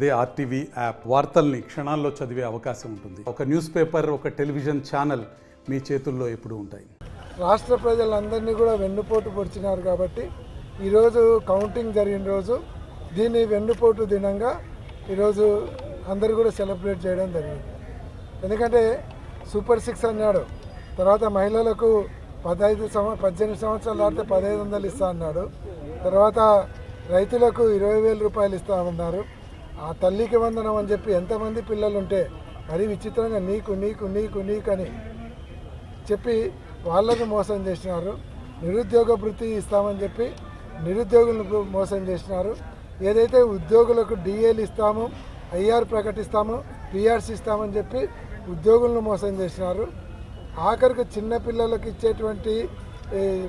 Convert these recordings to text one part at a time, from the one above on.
అదే RTV app వార్తల్ని క్షణాల్లో చదివే అవకాశం ఉంటుంది. ఒక న్యూస్ పేపర్, ఒక టెలివిజన్ ఛానల్ మీ చేతుల్లో ఎప్పుడూ ఉంటాయి. రాష్ట్ర ప్రజలందరినీ కూడా వెన్నుపోటు పొడిచినారు కాబట్టి ఈరోజు కౌంటింగ్ జరిగిన రోజు దీన్ని వెన్నుపోటు దినంగా ఈరోజు అందరూ కూడా సెలబ్రేట్ చేయడం జరిగింది. ఎందుకంటే సూపర్ 6 అన్నాడు, తర్వాత మహిళలకు 18 సంవత్సరాలు దాటితే 1500 ఇస్తా అన్నాడు, తర్వాత రైతులకు 20,000 రూపాయలు ఇస్తామన్నారు. ఆ తల్లికి వందనం అని చెప్పి ఎంతమంది పిల్లలు ఉంటే మరి విచిత్రంగా నీకు నీకు నీకు నీకని చెప్పి వాళ్ళకు మోసం చేసినారు. నిరుద్యోగ భృతి ఇస్తామని చెప్పి నిరుద్యోగులకు మోసం చేసినారు. ఏదైతే ఉద్యోగులకు డిఏలు ఇస్తాము, ఐఆర్ ప్రకటిస్తాము, పిఆర్సీ ఇస్తామని చెప్పి ఉద్యోగులను మోసం చేసినారు. ఆఖరికి చిన్నపిల్లలకు ఇచ్చేటువంటి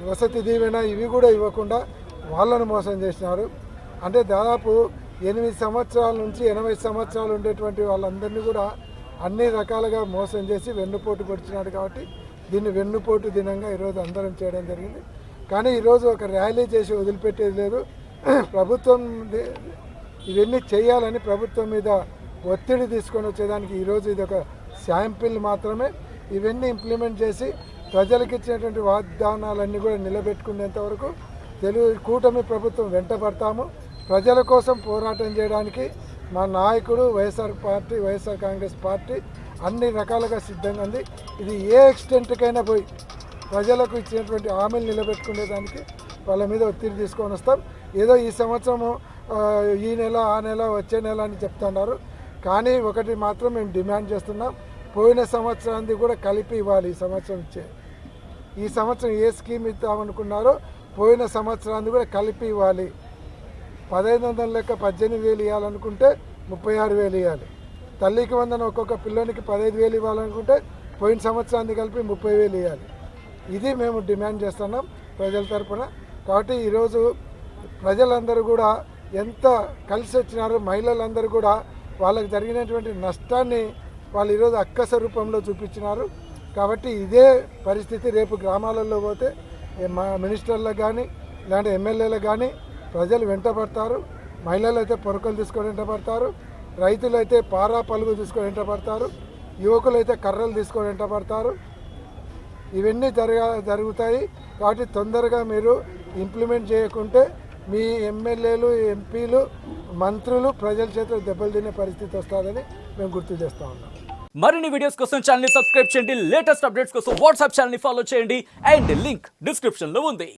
వసతి దీవెన ఇవి కూడా ఇవ్వకుండా వాళ్ళను మోసం చేసినారు. అంటే దాదాపు 8 సంవత్సరాల నుంచి 80 సంవత్సరాలు ఉండేటువంటి వాళ్ళందరినీ కూడా అన్ని రకాలుగా మోసం చేసి వెన్నుపోటు పొడిచినాడు. కాబట్టి దీన్ని వెన్నుపోటు దినంగా ఈరోజు అందరం చేయడం జరిగింది. కానీ ఈరోజు ఒక ర్యాలీ చేసి వదిలిపెట్టేది లేదు. ప్రభుత్వం ఇవన్నీ చేయాలని ప్రభుత్వం మీద ఒత్తిడి తీసుకొని వచ్చేదానికి ఈరోజు ఇది ఒక శాంపిల్ మాత్రమే. ఇవన్నీ ఇంప్లిమెంట్ చేసి ప్రజలకు ఇచ్చినటువంటి వాగ్దానాలన్నీ కూడా నిలబెట్టుకునేంత వరకు కూటమి ప్రభుత్వం వెంట పడతాము. ప్రజల కోసం పోరాటం చేయడానికి మా నాయకుడు వైఎస్ఆర్ కాంగ్రెస్ పార్టీ అన్ని రకాలుగా సిద్ధంగా ఉంది. ఇది ఏ ఎక్స్టెంట్కైనా పోయి ప్రజలకు ఇచ్చినటువంటి హామీలు నిలబెట్టుకునేదానికి వాళ్ళ మీద ఒత్తిడి తీసుకొని వస్తాం. ఏదో ఈ సంవత్సరము ఈ నెల ఆ నెల వచ్చే నెల అని చెప్తున్నారు. కానీ ఒకటి మాత్రం మేము డిమాండ్ చేస్తున్నాం, పోయిన సంవత్సరానికి కూడా కలిపి ఇవ్వాలి. ఈ సంవత్సరం ఏ స్కీమ్ ఇద్దామనుకున్నారో పోయిన సంవత్సరాన్ని కూడా కలిపి ఇవ్వాలి. 1500 లెక్క 18,000 ఇవ్వాలనుకుంటే 36,000 ఇవ్వాలి. తల్లికి వందన ఒక్కొక్క పిల్లోనికి 15,000 ఇవ్వాలనుకుంటే పోయిన సంవత్సరాన్ని కలిపి 30,000 ఇవ్వాలి. ఇది మేము డిమాండ్ చేస్తున్నాం ప్రజల తరఫున. కాబట్టి ఈరోజు ప్రజలందరూ కూడా ఎంత కలిసి వచ్చినారో, మహిళలందరూ కూడా వాళ్ళకి జరిగినటువంటి నష్టాన్ని వాళ్ళు ఈరోజు అక్కస రూపంలో చూపించినారు. కాబట్టి ఇదే పరిస్థితి రేపు గ్రామాలలో పోతే మా మినిస్టర్లకు కానీ ఇలాంటి ఎమ్మెల్యేలకు కానీ ప్రజలు వెంటబడతారు. మహిళలు అయితే పొరకలు తీసుకొని వెంటబడతారు, రైతులు అయితే పారా పలుగు తీసుకొని వెంటబడతారు, యువకులు అయితే కర్రలు తీసుకొని వెంటబడతారు. ఇవన్నీ జరుగుతాయి. కాబట్టి తొందరగా మీరు ఇంప్లిమెంట్ చేయకుంటే మీ ఎమ్మెల్యేలు, ఎంపీలు, మంత్రులు ప్రజల చేతులు దెబ్బలు తినే పరిస్థితి వస్తుందని మేము గుర్తు చేస్తూ ఉన్నాం. మరిన్ని వీడియోస్ కోసం ఛానల్ ని సబ్స్క్రైబ్ చేయండి. లేటెస్ట్ అప్డేట్స్ కోసం వాట్సాప్ ఛానల్ ని ఫాలో చేయండి. అండ్ లింక్ డిస్క్రిప్షన్ లో ఉంది.